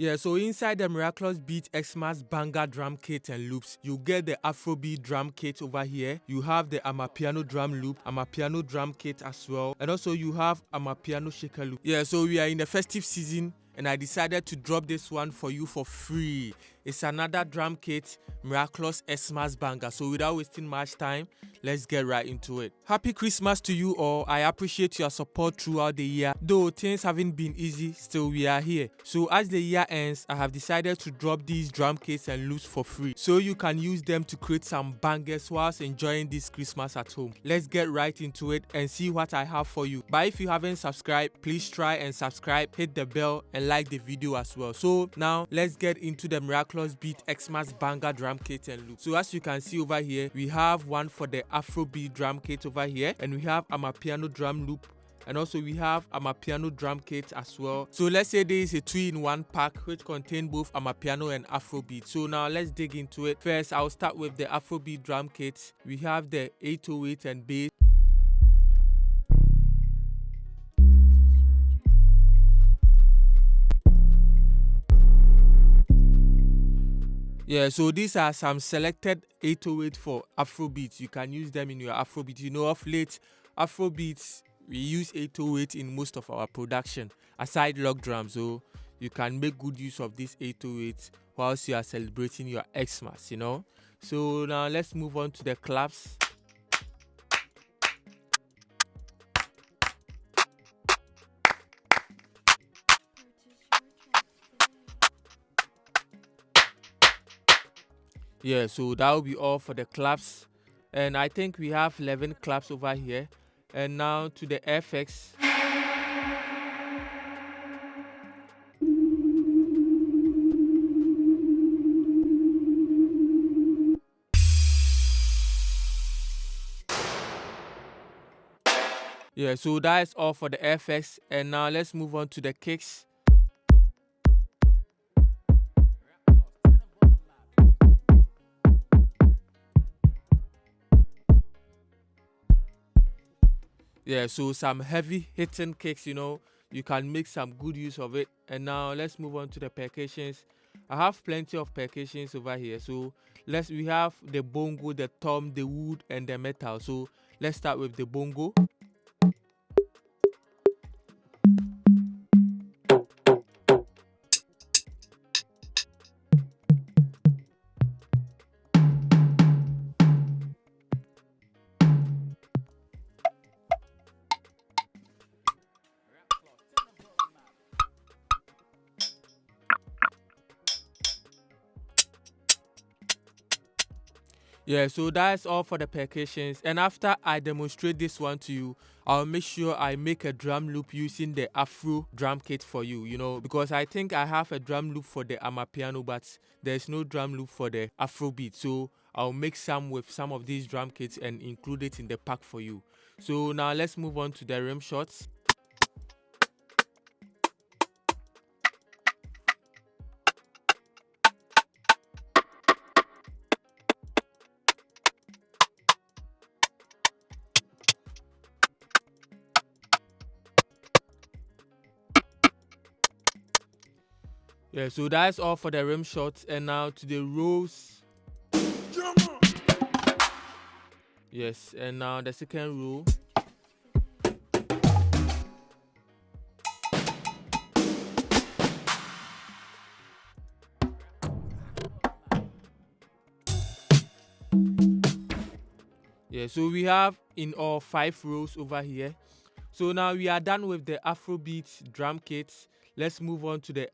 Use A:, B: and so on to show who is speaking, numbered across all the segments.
A: Yeah, so inside the Mirakilouz Beat Xmas banger drum kit and loops, you get the Afrobeat drum kit over here. You have the Amapiano drum loop, Amapiano drum kit as well, and also you have Amapiano shaker loop. Yeah, so we are in the festive season, and I decided to drop this one for you for free. It's another drum kit, Mirakilouz Xmas banger. So without wasting much time, let's get right into it. Happy Christmas to you all. I appreciate your support throughout the year. Though things haven't been easy, still we are here. So as the year ends, I have decided to drop these drum kits and loops for free, so you can use them to create some bangers whilst enjoying this Christmas at home. Let's get right into it and see what I have for you. But if you haven't subscribed, please try and subscribe, hit the bell and like the video as well. So now let's get into the Mirakilouz Beat Xmas banger drum kit and loop. So as you can see over here, we have one for the Afrobeat drum kit over here, and we have Amapiano drum loop, and also we have Amapiano drum kit as well. So let's say there is a 2-in-1 pack which contain both Amapiano and Afrobeat. So now let's dig into it. First, I'll start with the Afrobeat drum kit. We have the 808 and bass. Yeah, so these are some selected 808 for Afrobeat. You can use them in your Afrobeat. You know, of late, Afrobeats, we use 808 in most of our production, aside log drums. So you can make good use of this 808 whilst you are celebrating your Xmas, you know. So now let's move on to the claps. Yeah, so that will be all for the claps, and I think we have 11 claps over here. And now to the FX. Yeah, so that is all for the FX, and now let's move on to the kicks. Yeah, so some heavy hitting kicks, you know, you can make some good use of it. And now let's move on to the percussions. I have plenty of percussions over here. So we have the bongo, the tom, the wood, and the metal. So let's start with the bongo. Yeah, so that's all for the percussions. And after I demonstrate this one to you, I'll make sure I make a drum loop using the Afro drum kit for you, you know, because I think I have a drum loop for the Amapiano, but there's no drum loop for the Afrobeat. So I'll make some with some of these drum kits and include it in the pack for you. So now let's move on to the rim shots. Yeah, so that's all for the rim shots, and now to the rolls. Yes, and now the second row. Yeah, so we have in all 5 rows over here. So now we are done with the Afrobeat drum kits. Let's move on to the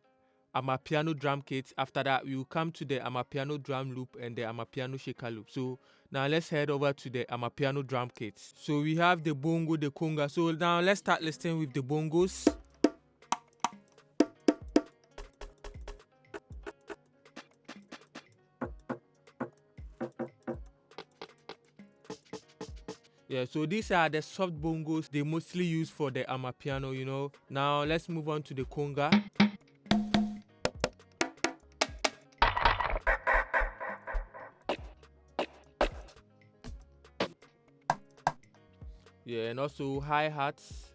A: Amapiano drum kit. After that, we will come to the Amapiano drum loop and the Amapiano shaker loop. So now let's head over to the Amapiano drum kit. So we have the bongo, the conga. So now let's start listening with the bongos. Yeah, so these are the soft bongos they mostly use for the Amapiano, you know. Now let's move on to the conga. Yeah, and also hi-hats.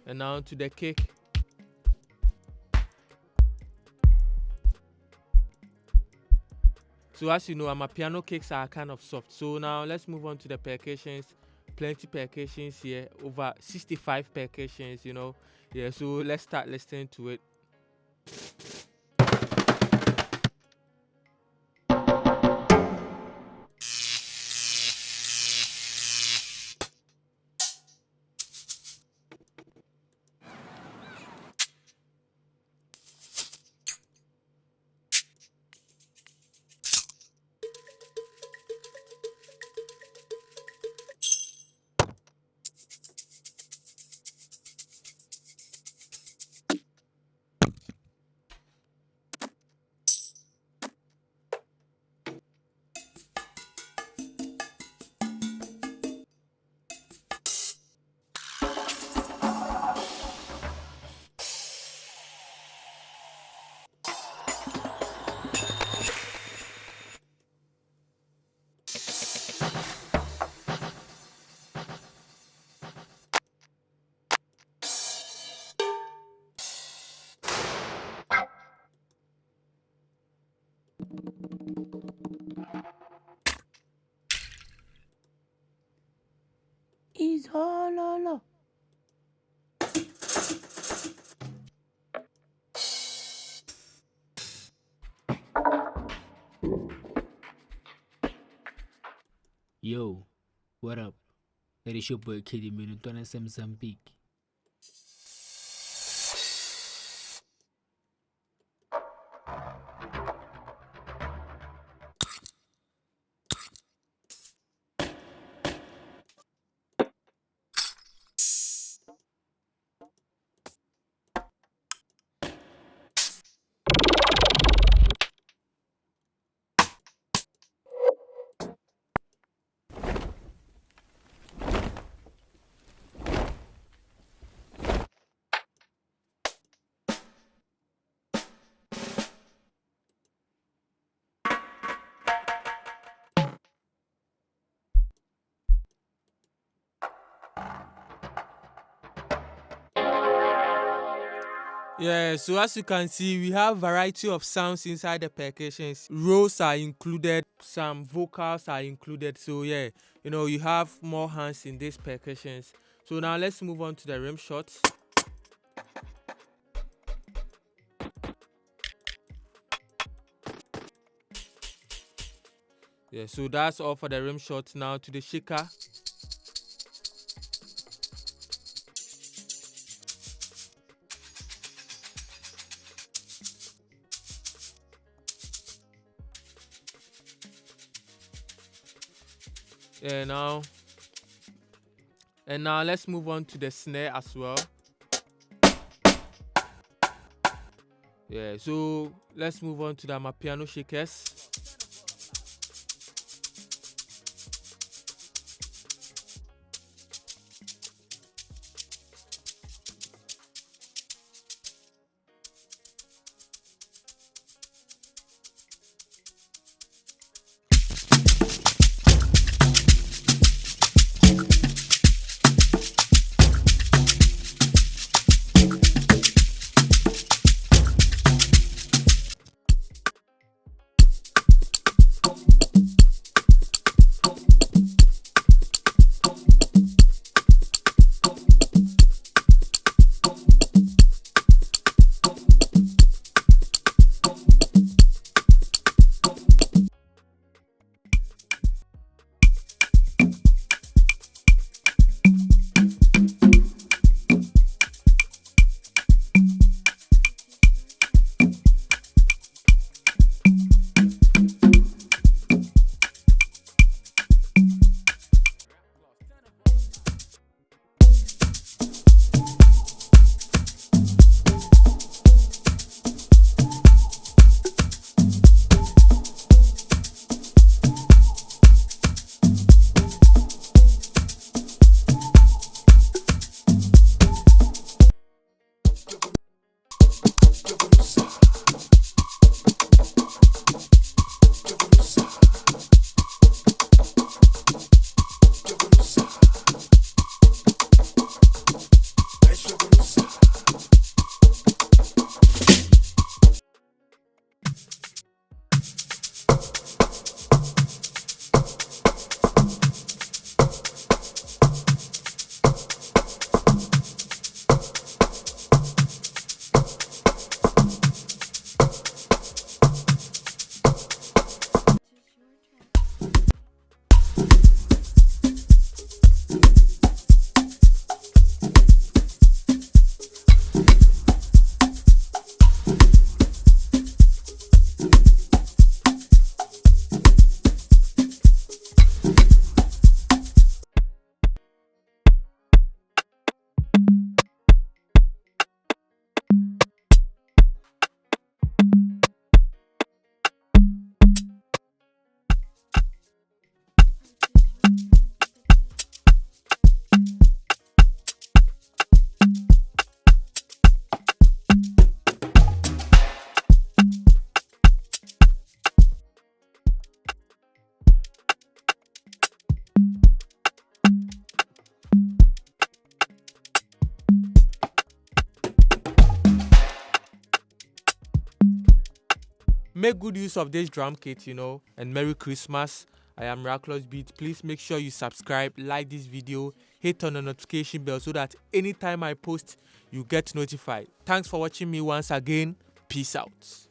A: And now to the kick. So as you know, Amapiano kicks are kind of soft. So now let's move on to the percussions. Plenty percussions here, over 65 percussions, Yeah, so let's start listening to it.
B: Izololo.
C: Yo, what up? It is your boy Kiddy Minuton and Mozambique.
A: Yeah, so as you can see, we have variety of sounds inside the percussions. Rolls are included, some vocals are included. So yeah, you have more hands in these percussions. So now let's move on to the rim shots. Yeah, so that's all for the rim shots. Now to the shaker. Yeah, now let's move on to the snare as well. Yeah, so let's move on to the Amapiano shakers. Make good use of this drum kit, and Merry Christmas. I am Mirakilouz Beat. Please make sure you subscribe, like this video, hit on the notification bell so that anytime I post, you get notified. Thanks for watching me once again. Peace out.